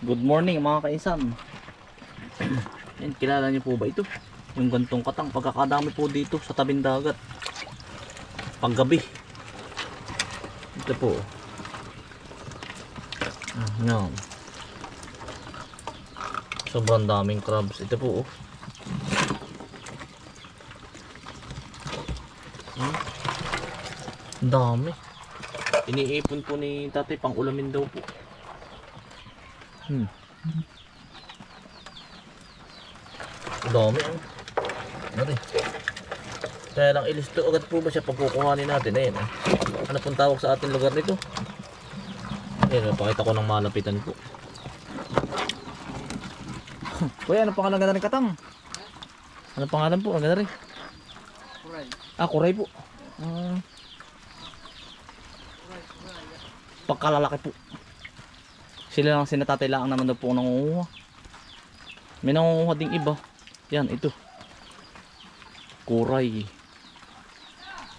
Good morning mga kainsan. Yan, kilala niyo po ba ito? Yung gantong katang, pagkakadami po dito sa tabing dagat paggabi. Ito po. Yan. Sobrang daming crabs. Ito po oh. Ang dami. Iniipon po ni tatay pang ulamin daw po. Dami oh. Ano kaya lang ilisto agad po ba siya pagkukuhanin natin. Ayan eh. Ano pong tawag sa ating lugar nito? Ayan, pakita ko ng malapitan po. Kuya, ano pangalan ganda rin katang? Ano pangalan po? Ang ganda rin. Kuray. Kuray po. Pagkalalaki po. Sila lang sinatatay lang naman daw po nangunguha. May nangunguha ding iba. Yan, ito. Kuray.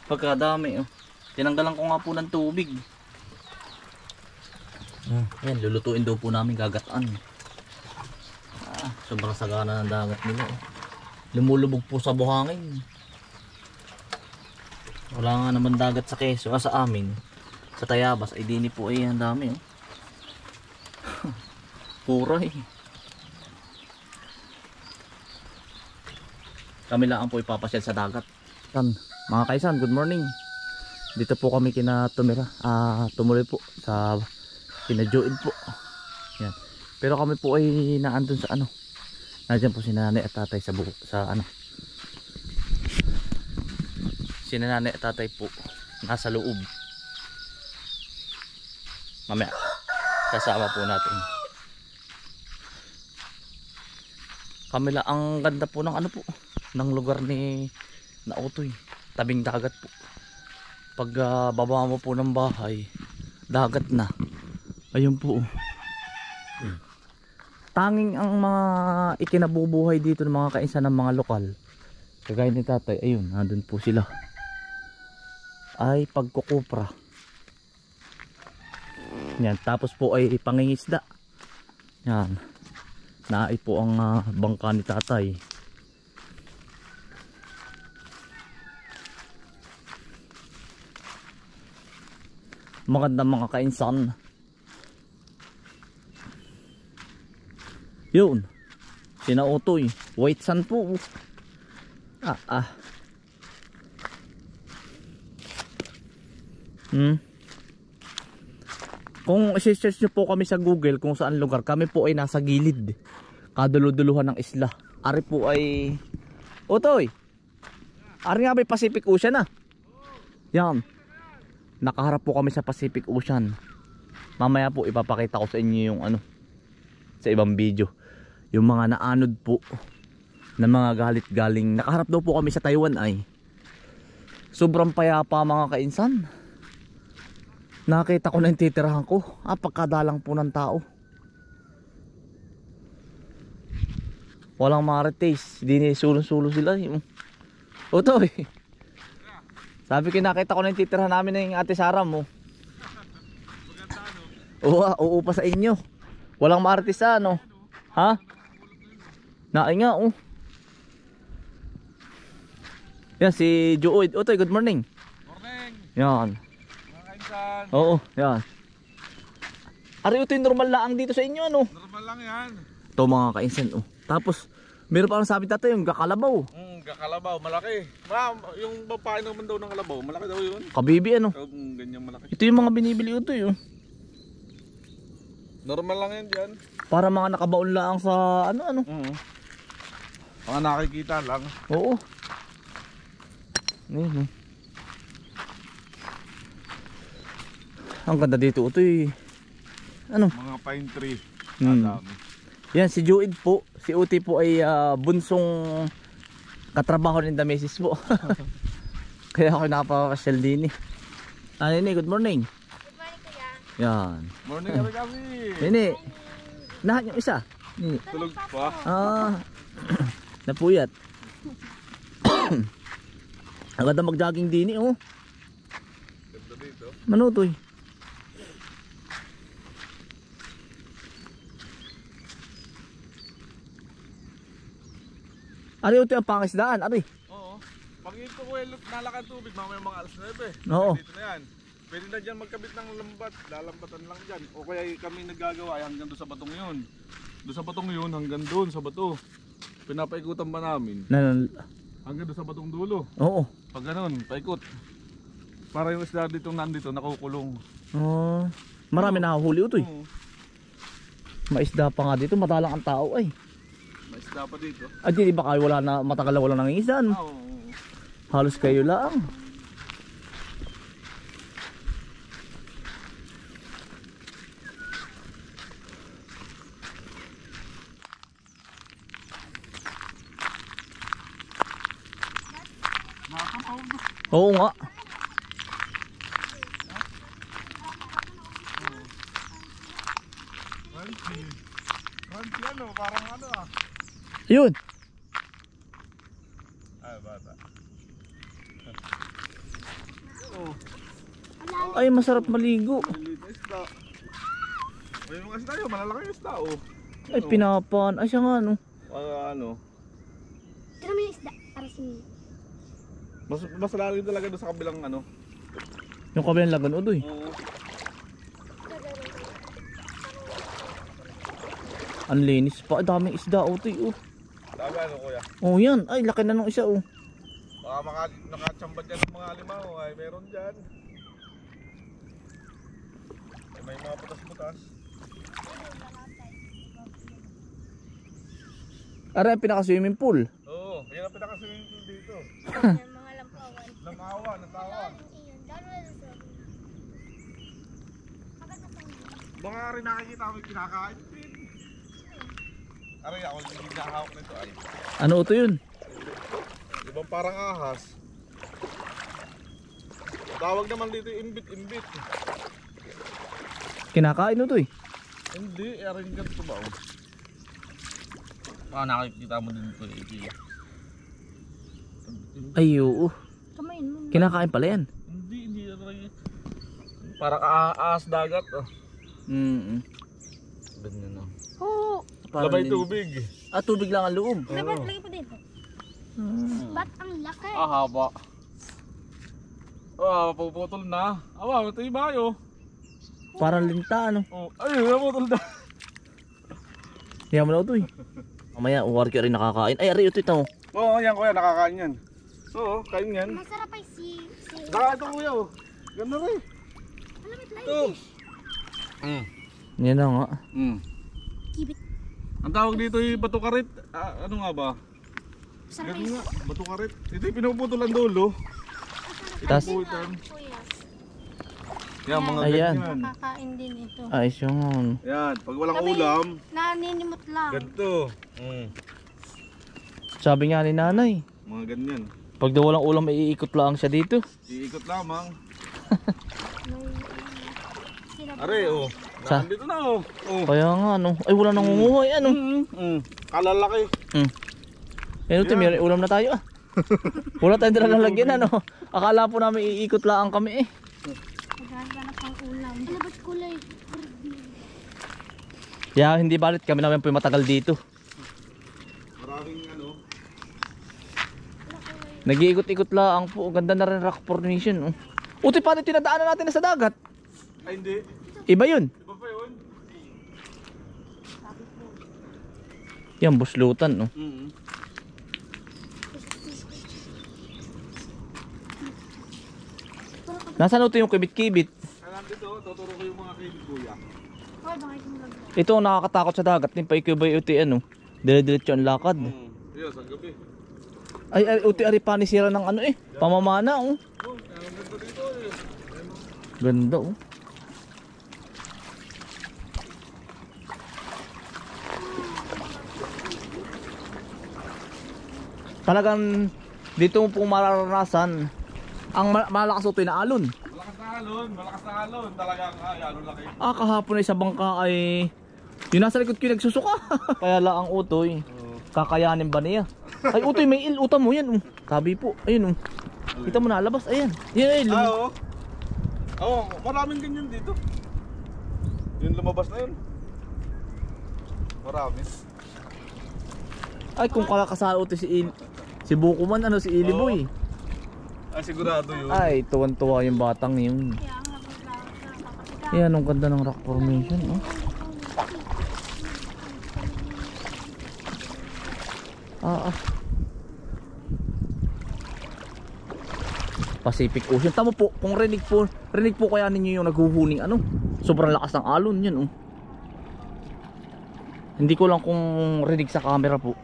Pagkadami oh. Tinanggalan ko nga po ng tubig. Yan, lulutuin daw po namin gagataan. Sobrang sagana ng dagat nila oh. Lumulubog po sa buhangin. Wala nga naman dagat sa Quezon, sa amin. Sa Tayabas ay dini po ay ang dami oh. Kuray. Kami lang po ipapasyal sa dagat. Mga kaisan, good morning. Dito po kami kina tumira. Tumuloy po sa kina Joel po. Yan. Pero kami po ay naandun sa ano. Nandiyan po si nanay at tatay sa buko, sa ano. Si nanay at tatay po nasa loob. Mamaya kasama po natin. Kami lang, ang ganda po ng ano po, ng lugar ni Nautoy, tabing dagat po. Pag baba mo po ng bahay, dagat na. Ayun po. Tanging ang mga ikinabubuhay dito ng mga kainsan ng mga lokal, kagaya ni tatay, ayun, nandun po sila, ay pagkukupra. Yan, tapos po ay pangingisda. Yan. Naay po ang bangka ni tatay. Magandang mga kainsan. Yun. Sinautoy. White sand po. Kung isi-search nyo po kami sa Google kung saan lugar, kami po ay nasa gilid. Kaduluduluhan ng isla. Ari po ay Utoy. Ari nga ba Pacific Ocean na? Yan. Nakaharap po kami sa Pacific Ocean. Mamaya po ipapakita ko sa inyo yung ano, sa ibang video, yung mga naanod po na mga galit galing. Nakaharap daw po kami sa Taiwan ay. Sobrang payapa mga kainsan. Nakita ko na yung titirahan ko. Pagkadalang po ng tao. Walang marites. Hindi sulong-sulo sila. Utoy. Sabi ko nakita ko na yung titirahan namin ng ate Sara mo. Oo pa sa inyo. Walang marites ano. Ha? Naay nga oh. Yan si Joey. Utoy, good morning. Morning. Yan. Oo, yan. Ari ito yung normal laang dito sa inyo ano? Normal lang yan. Ito mga kainsan oh. Tapos meron pa lang sabi tatay yung gakalabaw. Gakalabaw, malaki. Yung babae naman daw ng kalabaw, malaki daw yun. Kabibi ano? Ganyan malaki. Ito yung mga binibili ito yun. Normal lang yan dyan. Para mga nakabaon lang sa ano. Mga nakikita lang. Oo. Ang ganda dito ito eh. Ano? Mga pine tree. Yan si Joed po. Si Uti po ay bunsong katrabaho ni Damesis po. Kaya ako napapasyal din eh. Nini, good morning. Good morning kuya. Yan. Morning kami. Nini. Nahat yung isa. Nini. Tulog pa. Napuyat. Ang ganda mag-jogging din eh oh. Ganda dito. Manutoy. Ari utoy ang pangisdaan, ari. Oo. Pag ito ko nalakad tubig, mamaya mga alas 9. Oo. Dito na yan. Pwede na dyan magkabit ng lambat, lalambatan lang dyan. O kaya kami naggagawa ay hanggang doon sa batong yun. Doon sa batong yun, hanggang doon sa bato. Pinapaikutan pa namin. Hanggang doon sa batong dulo. Oo. Pag ganun, paikot. Para yung isda dito nandito, nakukulong. Oh, marami nakahuli utoy. Oo. Maisda pa nga dito, matalang ang tao ay. May isda pa dito. At di ba kayo wala na, matagal na wala nang isda, no? Oo. Halos kayo lang. Oo nga. Crunchy ano, parang ano ah. Yun. Ay, bata. Ay, masarap maligo. Maliliit na isda. May mga isda yun, malalaki yung isda oh. Ay, pinapan. Ay, siya nga, no? Ano? Tira mo yung isda, para sa inyo. Mas lalim talaga doon sa kabilang ano. Yung kabilang lagan, udoy. Oo. Ang linis pa. Ay, daming isda, utoy, oh. Dami ano kuya? Oh, yan. Ay, laki na nung isa, oh. Baka nakachambad dyan ng mga limaw ay meron dyan. Ay, may mga butas-butas. Aray, pinaka-swimming pool. Oo, yan ang pinaka-swimming pool dito. Yan, mga lampawan. Lamawa, natawa. Iyon, lalo na sa agad na sa inyo. Baka rin nakikita mo yung kinakain din. Aray, ako yung hindi nakahawak nito ay. Ano ito yun? Ibang parang ahas. Tawag naman dito yung imbit-imbit. Kinakain ito, eh. Hindi, aray ganito ba? Nakikita mo din ito eh. Ay, oo. Kamayin mo. Kinakain pala yan. Hindi aray. Parang ahas dagat oh. Ganyan na. Oo. Labay tubig. Ah, tubig lang ang loob. Dapat lagi po dito. Ba't ang laki? Haba. Ah, puputol na. Awa, ito yung bayo. Parang linta, ano? Oh, ay, naputol na. Yaman na ito, eh. Mamaya, uwari ka rin nakakain. Ay, ari, ito. Oo, yan kuya, nakakain yan. Oo, kain yan. Masarap ay si... Ito kuya oh. Ganda rin. Alam mo, Ito. Yan na nga. Kibit. Ang tawag dito yung batukarit. Ano nga ba? Masarap Ganun ay... nga, batukarit. Ito yung pinuputol ang dulo. Tas- Puputan. Kuya. Yan, mga Ayan. ganyan. Makakain din ito. Ay, siya nga, ano. Yan, pag walang Sabi- ulam, Naninimot lang. ganito. Sabi nga ni nanay, Mga ganyan. pag daw walang ulam, iikot lang siya dito. Iikot lamang. Sinabi Are, oh. Sa- Nandito na, oh. Oh. Kaya nga, ano. Ay, wala nangunguhay, ano. Kalalaki. Yan, ito, may ulam na tayo, ah. Wala tayong dala lalagyan, ano. Akala po namin iikot lang kami, eh. Maghanap ng ulam. Ano ba't kulay? Kaya hindi balit kami namin po matagal dito. Maraming ano. Nag-iikot-ikot lang po. Ganda na rin rock formation, oh. Uti, paano tinadaanan natin na sa dagat? Ay, hindi. Iba yun. Iba pa yun. Yan, buslutan, oh. Nasaan ito yung kibit-kibit? Ay, nandito, tuturo ko yung mga kaibigan kuya. Hoy, bakit mo lang? Ito ang nakakatakot sa dagat. Yung paikibay uti, ano. Dire-diretso ang lakad. Yes, ang gabi. Ay, uti ari panisira ng ano, eh. Pamamana, oh. Oh, ang ganda dito eh. Ganda, oh. Talagang dito mo pong mararanasan ang malakas utoy na alon. Malakas na alon. Talagang, alon laki. Ah, kahapon ay sa bangka ay yung nasa likod ko nagsusuka. Kaya lang ang utoy. Kakayanin ba niya? Ay, utoy, may utam mo yan. Sabi po, ayun. Kita mo nalabas, ayan. Yan, ay, Oo. Oo, maraming ganyan dito. Yung lumabas na yun. Marami. Ay, kung kakasalo to si Bukuman, ano, si Iliboy. Ah, sigurado yun. Ay, tuwan-tuwa yung batang yun. Kaya nga maglalakad. Yan, ang ganda ng rock formation, oh. Pacific Ocean. Tama po, kung rinig po kaya ninyo yung naghuhuling ano. Sobrang lakas ng alon yun, oh. Hindi ko lang kung rinig sa camera po.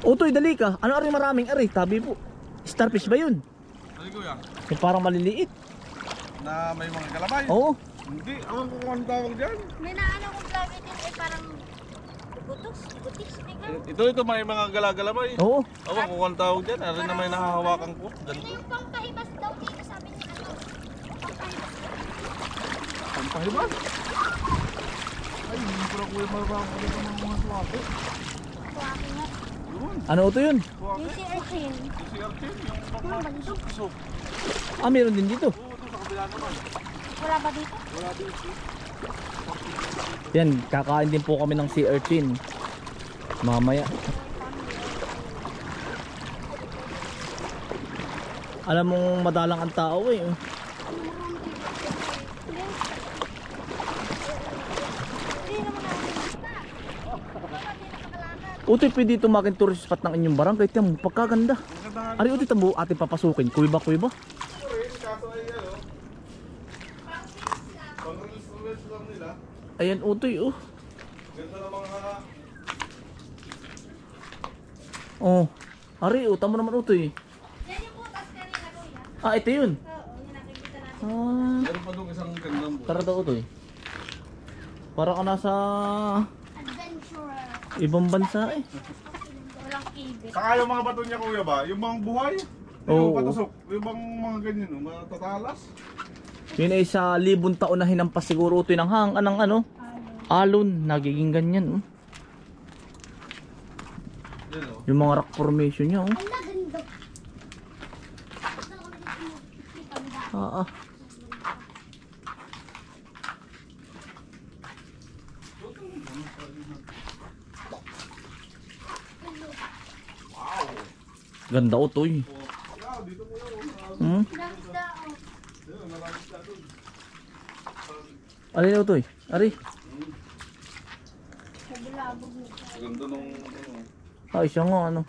Utoy, dali ka. Ano ari maraming ari? Tabi po. Starfish ba yun? Ano kuya? Yung parang maliliit. Na may mga kalabay? Oo. Hindi, ako kung ano tawag dyan. May naano kong vlog din ay parang butis, may gano'n. Ito may mga galagalabay. Oo. Ako kung ano tawag dyan, ari na may nahahawakan ko. Ito Ganito. yung pangkahibas daw dito, sabi niya ano. Pangkahibas. Pampahibas? Ay, hindi ko lang kuya marami ko ng mga swako. Kuwaki nga. Yun, Ano ito yun? swako. Yung si Erchin. Si Artin, yung Yung mga balisok. kusok. Ah, meron din dito. Oo, ito sa kabila naman. Wala ba dito? Wala dito. Yan, kakain din po kami ng sea urchin. Mamaya. Alam mong madalang ang tao eh. Hindi naman natin. Utoy, pwede ito makin tourist spot ng inyong barangay. Tiyan mo, pagkaganda. Ang ganda nga Ari, utoy, tamo ating papasukin. Kuiba. rin, kaso ay ano. Pang-release lang nila. Ayan, utoy, oh. Ganda ng mga Oh. Ari, tamo naman utoy. Yan yung butas kanina, kuya. Ah, ito yun. Oo, yung nakikita natin. Ah, meron pa doon isang gandang buhay. tara daw utoy. Para ka nasa Adventurer. ibang bansa eh. Walang kibig. Saka yung mga bato niya kuya ba? Yung mga buhay? Oo. Yung patusok? Yung mga ganyan, no? Mga tatalas? Yun ay sa libon taon na hinampas siguro utoy ng anong ano. Alon, nagiging ganyan. Oh. Yan o. Yung mga rock formation niya. Oh. Ang naganda. Ah. Ganda utoy. Wow, dito kuya. Hmm? Dami tao. Yan, maraming siya doon. Ari na utoy. Ari. Nabulabog mo. Ganda nung ano. Ay, siya nga ano.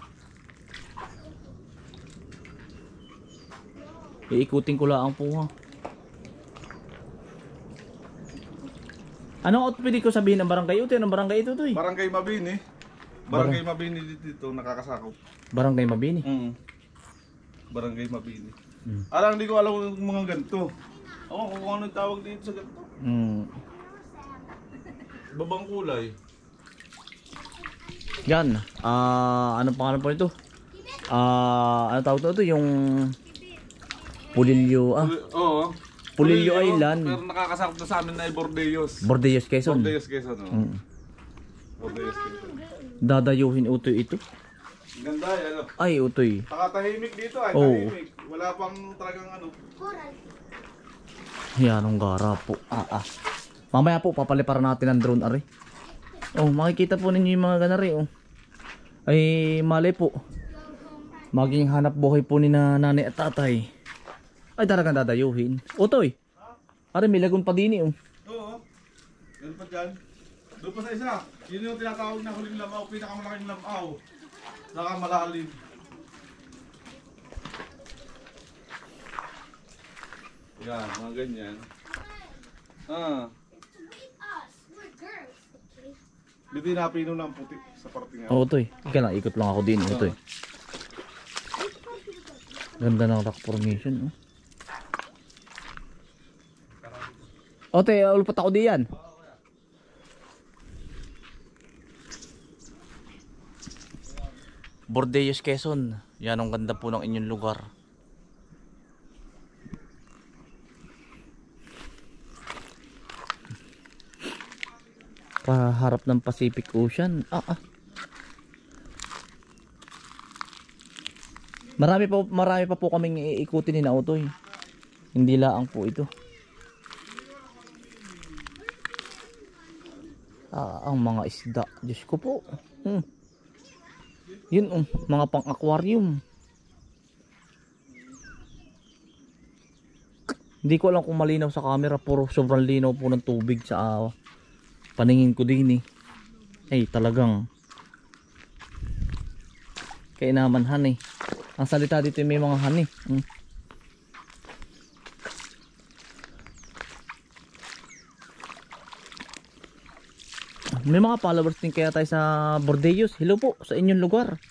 Iikutin ko lang po ha. Ano pwede ko sabihin ng barangay utoy? Anong barangay ito utoy? Barangay Mabini. Barangay Mabini dito nakakasakop. Barangay Mabini. Barangay Mabini. Mm. Alang hindi ko alam yung mga ganito. Ako kung ano yung tawag dito sa ganito. Mm. Babang kulay. Yan. Anong pangalan po ito? Ano tawag ito? Yung Pulilyo. Oo. Pulilyo Island. Pero nakakasakop na sa amin na ay Bordeos. Bordeos, Quezon. Bordeos Quezon. Mm. Bordeos Quezon. Dadayuhin utoy ito. Ganda yan. Ay, utoy. Takatahimik dito ay Oo. tahimik. Wala pang talagang ano. Coral. Yan ang gara po. Mamaya po papaliparan natin ang drone ari. Oh, makikita po ninyo yung mga ganari oh. Ay malay po. Maging hanap buhay po ni nanay at tatay. Ay talagang dadayuhin. Utoy. Ari may lagun pa din oh. Oo. Ganun pa dyan. Doon pa sa isa. Yun yung tinatawag na huling lamaw. Pinakamalaking lamaw. Saka malalim. Yan, mga ganyan. Us, we're girls. Okay. Dito yung napino ng puti sa parting Oh, utoy. Ika lang, ikot lang ako din utoy. Ganda ng rock formation oh. Ote, ulpat ako diyan. Bordeos, Quezon. Yan ang ganda po ng inyong lugar. Kaharap ng Pacific Ocean. Marami pa po kaming iikutin ni Nautoy. Hindi laang po ito. Ang mga isda. Diyos ko po. Yun mga pang aquarium. Hindi ko alam kung malinaw sa camera. Puro sobrang linaw po ng tubig sa paningin ko din eh. Ay talagang kainamanhan eh. Ang salita dito may mga hani. May mga followers din kaya tayo sa Bordeos. Hello po sa inyong lugar.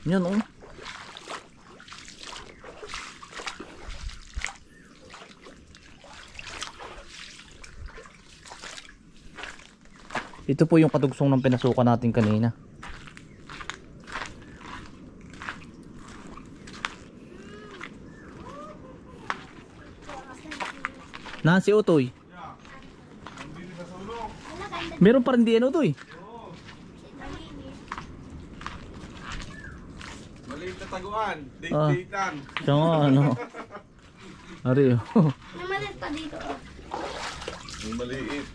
Yan Ito po yung katugsong ng pinasukan natin kanina. Na si Utoy. Meron pa rin diyan Utoy. Maliit na taguan, date-datean. Siya nga ano. Ari Namalit pa dito. May maliit.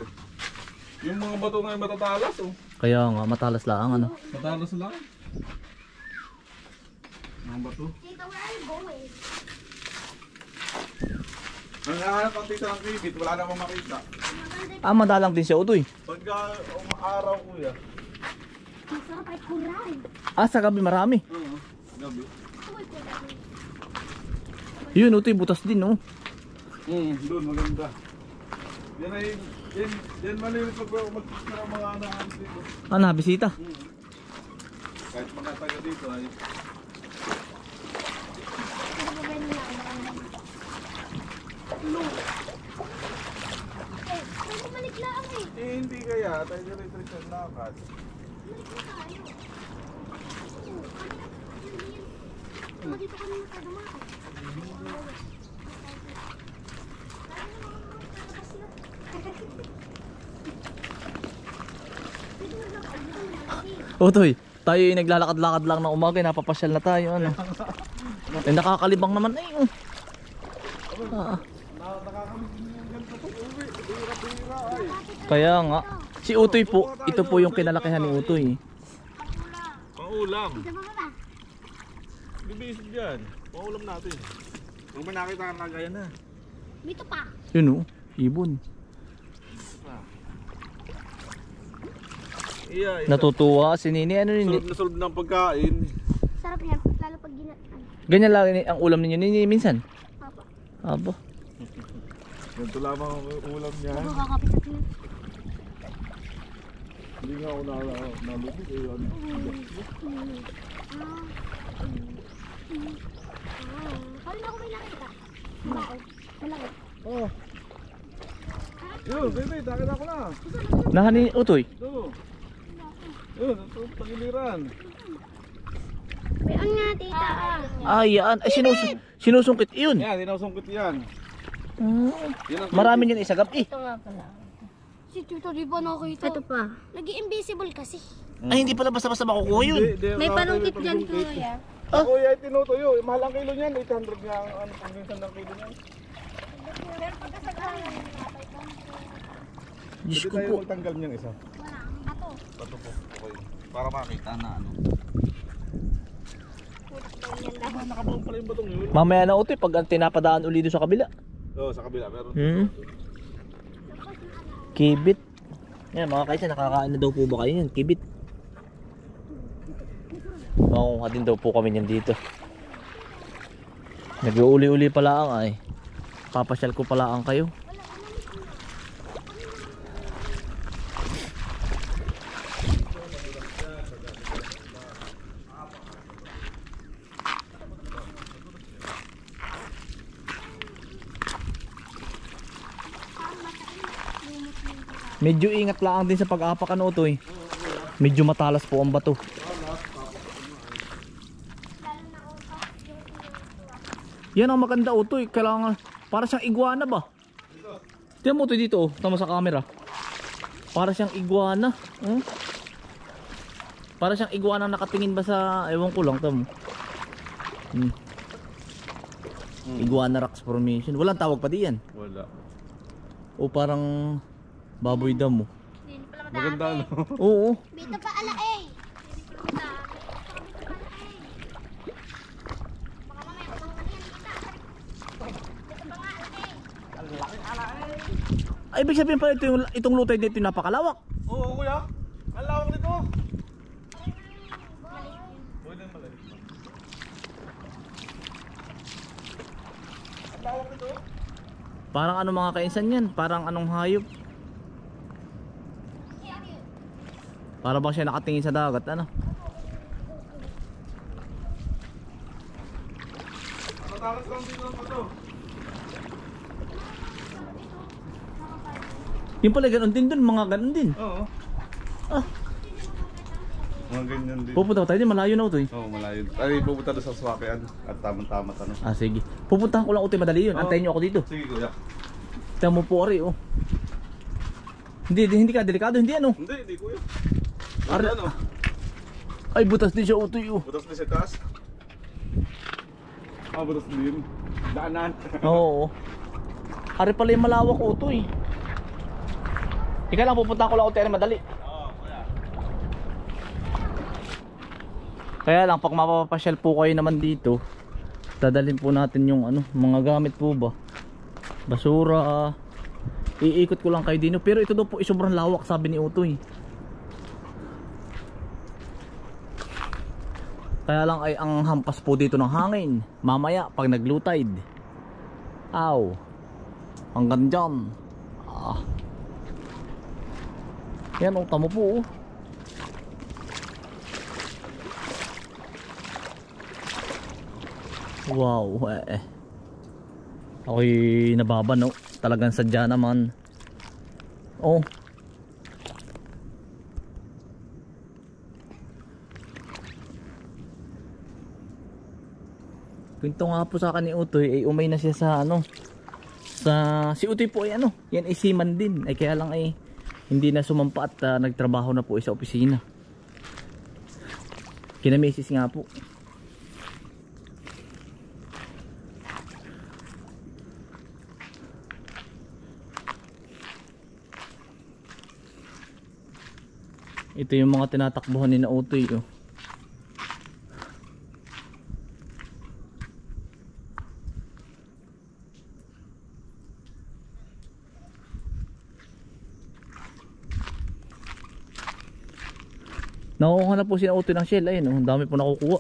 Yung mga bato ngayon matatalas Kaya nga matalas lang ano. Matalas lang. Mga bato. Tita, where are you going? Nanghahanap ang tita ng kibit, wala namang makita. Madalang din siya Utoy. Pagka araw kuya. Masarap ay kuray. Sa gabi marami. Oo, gabi. Yun Utoy, butas din Doon maganda. Yan ay, yan maliit pag magkikita ang mga anahan dito. Nabisita. Kahit mga taga dito ay. Hindi kaya, tayo diretso ang lakad. Dito kami nakagamaan. Utoy, tayo yung naglalakad-lakad lang ng umaga, napapasyal na tayo ano. Nakakalibang naman Kaya nga, si Utoy po, ito po yung kinalakihan ni Utoy. Pangulam. Bibisip dyan. Pangulam natin. Kung may nakita ka kagaya na. Dito pa. Yun ibon. Iya, Natutuwa si Nini. Ano Nini? Nasolve ng pagkain. Sarap yan, lalo pag ginatan. Ganyan lang ang ulam ninyo Nini minsan? Papa. Aba. Ganito lamang ang ulam niya. Kakapit at yun. Hindi nga ako nalubig. Kali ako may nakita. Malaki. Oh. Yun, baby, nakita ko na. Nahani Utoy? Ito. Yun, ito pagiliran. Ang nga, tita. Yan. Ay, sinusungkit yun. Yan, sinusungkit yan. Yan ang Marami yun isagap Ito nga pala. Si tita, di ba nakita? Ito pa. Nag-i-invisible kasi. Ay, hindi pala basta-basta makukuha yun. May panungkit dyan, kuya. Kuya, tinutuyo. Mahal ang kilo niyan. 800 nga ang pagminsan ng kilo niyan. Diyos Pwede ko tayo po. magtanggal niyang isa. Bato. Bato po. Okay. Para makita na ano. Nakabaon pala yung batong yun. Mamaya na Utoy, pag tinapadaan uli doon sa kabila. Oo, sa kabila. Meron. Kibit. Yan mga kaisa, nakakain na daw po ba kayo yan? Kibit. Makuha din daw po kami yan dito. Nag-uuli-uli pala ang ay. Papasyal ko pala ang kayo. Medyo ingat lang din sa pag-apak ano Utoy. Medyo matalas po ang bato. Yan ang maganda Utoy. Kailangan para siyang iguana ba? Tingnan mo Utoy dito tama sa camera. Para siyang iguana. Para siyang iguana nakatingin ba sa, ewan ko lang tamo. Iguana rocks formation. Walang tawag pa diyan. Wala. O parang baboy damo. Hindi pala Maganda madami. no? Oo. Bita pa ala eh. Hindi pala madami. Bita pa ala eh. Baka mamaya matulungan yan kita. Bita pa nga ala eh. Ay, ibig sabihin pala itong lutay dito napakalawak. Oo kuya. Ang lawak nito. Maliit yun. Pwede maliit. Ang lawak nito. Parang ano mga kainsan yan? Parang anong hayop? Para bang siya nakatingin sa dagat, ano? Nakatakas lang dito ang ito. Yung pala ganun din dun, mga ganun din. Oo. Ah, Mga ganyan din. pupunta tayo din, malayo na ito eh. Oo, malayo. Ay, pupunta doon sa Swakean at tamang-tama tanong. Ah, sige. Pupuntahan ko lang utoy, madali yun. Antayin nyo ako dito. Sige kuya. Tiyan mo po, Ari, oh. Hindi ka delikado, hindi ano. Hindi kuya. Ari, Ano? ay, butas din siya utoy, oh. Butas na sa taas. Ah, butas din. Daanan. Oo. Ari pala yung malawak, utoy. Ika lang, pupuntahan ko lang utoy, madali. Oo, kuya. Kaya lang, pag mapapasyal po kayo naman dito, dadalhin po natin yung ano, mga gamit po ba. Basura, iikot ko lang kayo dito. Pero ito daw po sobrang lawak, sabi ni Utoy. Kaya lang ay ang hampas po dito ng hangin. Mamaya pag nag-low tide. Aw. Hanggang dyan. Ah. Yan o, tamo po. Wow. Ako'y nababa no. Talagang sadya naman. Oh. Kwento nga po sa akin ni Utoy ay umay na siya sa ano, sa si Utoy po ay ano, yan ay seaman din, ay kaya lang ay hindi na sumampa at nagtrabaho na po sa opisina. Kina Mrs. nga po. Ito yung mga tinatakbuhan ni na Utoy oh. Nakukuha na po si Utoy ng shell. Ayun, ang dami po nakukuha.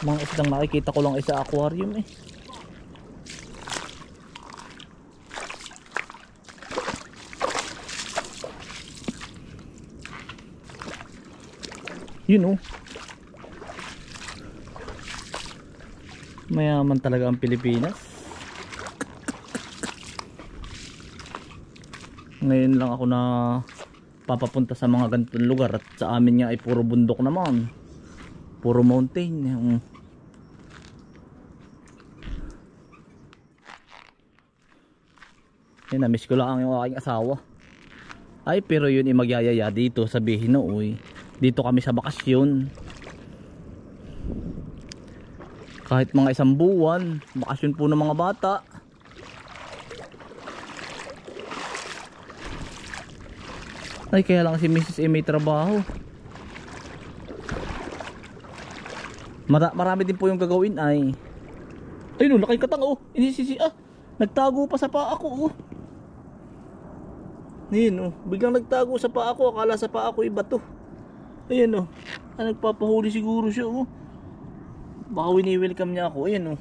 Mga isdang nakikita ko lang isa aquarium eh. Yun oh. Mayaman talaga ang Pilipinas. Ngayon lang ako na papapunta sa mga ganitong lugar at sa amin nga ay puro bundok naman, puro mountain. Yan, na-miss ko lang yung aking asawa. Ay pero yun ay magyayaya dito, sabihin no, uy, dito kami sa bakasyon. Kahit mga 1 buwan, bakasyon po ng mga bata. Ay kaya lang si Mrs. A may trabaho. Marami din po yung gagawin ay. Ayun, laki katang oh. Inisisi nagtago pa sa paa ko oh. Ayun oh, biglang nagtago sa paa ko, akala sa paa ko ay bato. Ayun oh. Nagpapahuli siguro siya oh. Baka wini-welcome niya ako. Ayun oh.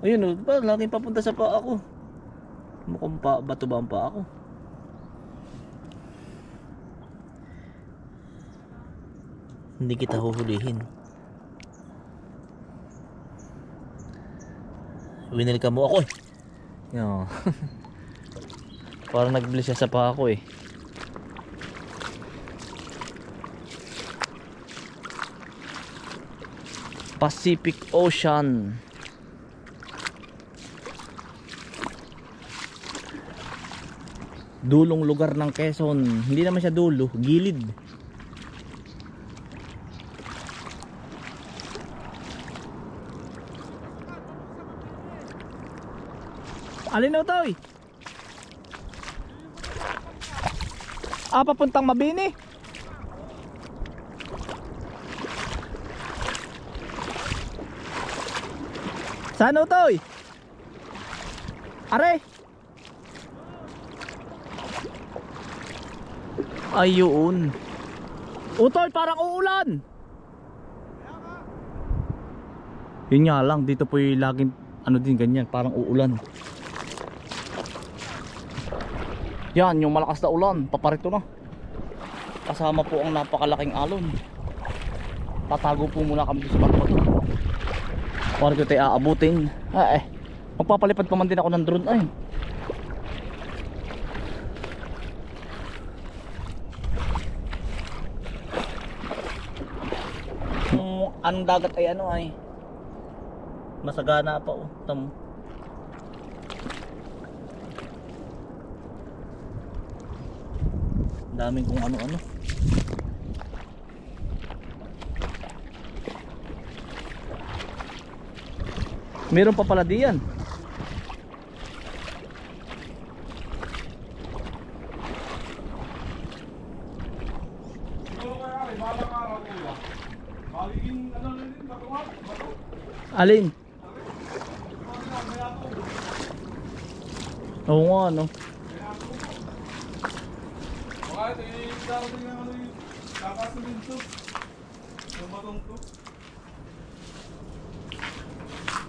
Ayun oh, laging papunta sa paa ko. Mukhang bato ba ang paa ko? Hindi kita huhulihin. Winelcome mo ako eh. Yo. Parang nag-bliss siya sa paa ko eh. Pacific Ocean. dulong lugar ng Quezon. Hindi naman siya dulo, gilid. Alin Utoy? Papuntang Mabini. Saan Utoy? Are? Ayun. Utoy, parang uulan. Yun nga lang, dito po yung laging ano din ganyan, parang uulan. Yan, yung malakas na ulan, paparito na. Kasama po ang napakalaking alon. Tatago po muna kami sa bato-bato. Para ko tayo aabutin. Magpapalipad pa man din ako ng drone ay. Ang dagat ay ano ay masagana pa oh. Tamo. Daming kung ano-ano. Meron pa pala diyan. Alin? Oo nga no.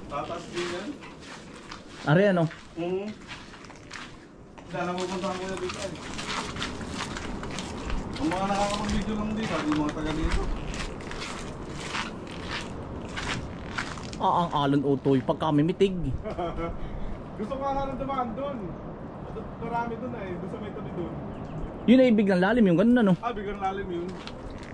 Tatas din yan. Are ano? Sana pupuntahan ko na dito ay. Ang mga nakakapag-video lang dito, yung mga taga dito. Ang alon Utoy pag kami mitig. Gusto ko nga ng dumaan doon. Marami doon ay, doon sa may tabi doon. Yun ay biglang lalim yung ganun ano. Biglang lalim yun.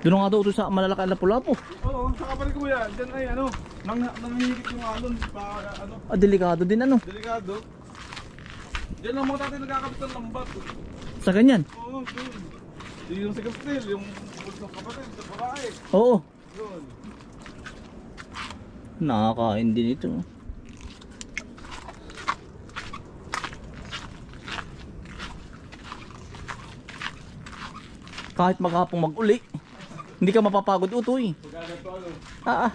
Doon nga daw ito sa malalaki na lapu-lapu. Oo, sa kapalit ko yan. Diyan ay ano, nanghihigit yung alon. Ano, Delikado din ano. delikado. Diyan lang mga tatay nagkakabit ng lambat. Sa ganyan. Oo, doon. Yung sa Castel, yung bulsong kapatid, sa babae. Oo. Doon. Nakakain din ito. Kahit maghapong mag-uli, hindi ka mapapagod Utoy. Pagkagat ano.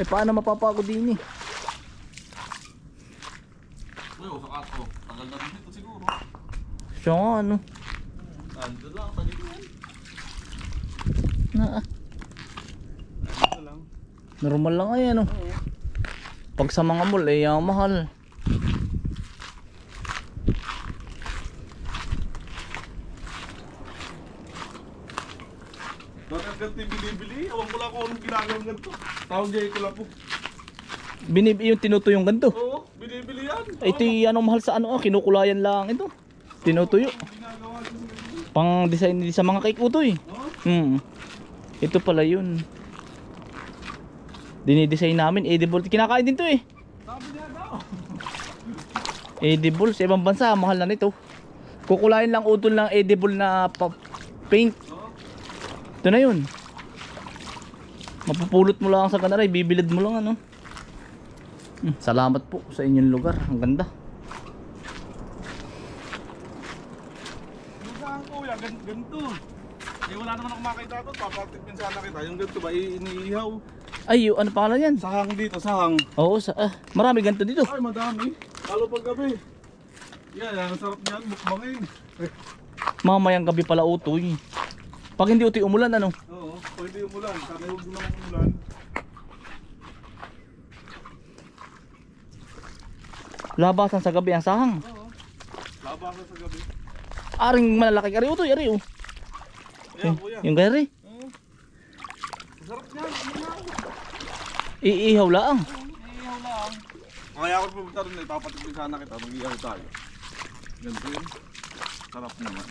Ay paano mapapagod din eh. Uy, sa kato. Tagal na rin dito siguro. Siya nga ano. Ando lang, tagal yan. Ando lang. Normal lang ay ano. Pag sa mga mall eh mahal. Bakit ganito yung binibili? Ewan ko lang kung anong ginagawang ganito. Tawag niya ko lang po. Yung tinutuyong ganito. Oo, binibili yan. Ito yung anong mahal sa ano kinukulayan lang ito. Tinutuyo. Ginagawa siya sa ganito. Pang design sa mga cake Utoy. Ito pala yun. Dinidesign namin edible. Kinakain din to eh. Sabi niya daw. Edible sa ibang bansa mahal na nito. Kukulayan lang utol ng edible na paint. Ito na yun. Mapupulot mo lang sa kanara, bibilid mo lang ano. Salamat po sa inyong lugar. Ang ganda. Yung saan kuya, ganito. Eh wala naman ako makita doon. Papatikpin sana kita. Yung ganito ba, iniihaw. Ay, ano pangalan yan? Sahang dito, sahang. Oo, marami ganito dito. Ay, madami. Lalo pag gabi. Yan, ang sarap niyan, mukbangin. Mamayang gabi pala Utoy. Pag hindi Utoy umulan ano? Oo, pwede umulan. Sana huwag naman umulan. Labasan sa gabi ang sahang. Oo. Labasan sa gabi. Aring malalaki ari Utoy, ari oh. Ayan, kuya. Yung gari. Oo. Sarap niyan, iihaw. Iihaw lang. Iihaw lang. Kaya ako pumunta rin, ipapatikpin sana kita. Mag-iihaw tayo. Ganito yun. Sarap naman.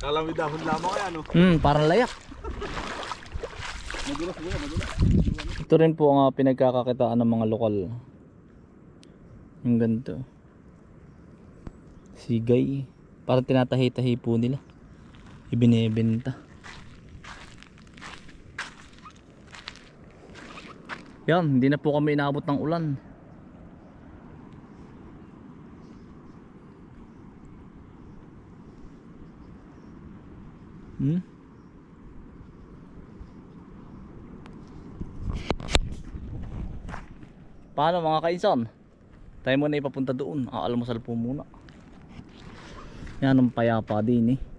Kala may dahon lamang kaya no? Parang layak. Madulas kuya, madulas. Ito rin po ang pinagkakakitaan ng mga lokal. Yung ganito. Sigay. Parang tinatahi-tahi po nila. Ibinebenta. Yan, hindi na po kami inaabot ng ulan. Paano mga kainsan? Tayo muna ipapunta doon. Almusal po muna. Yan ang payapa din eh.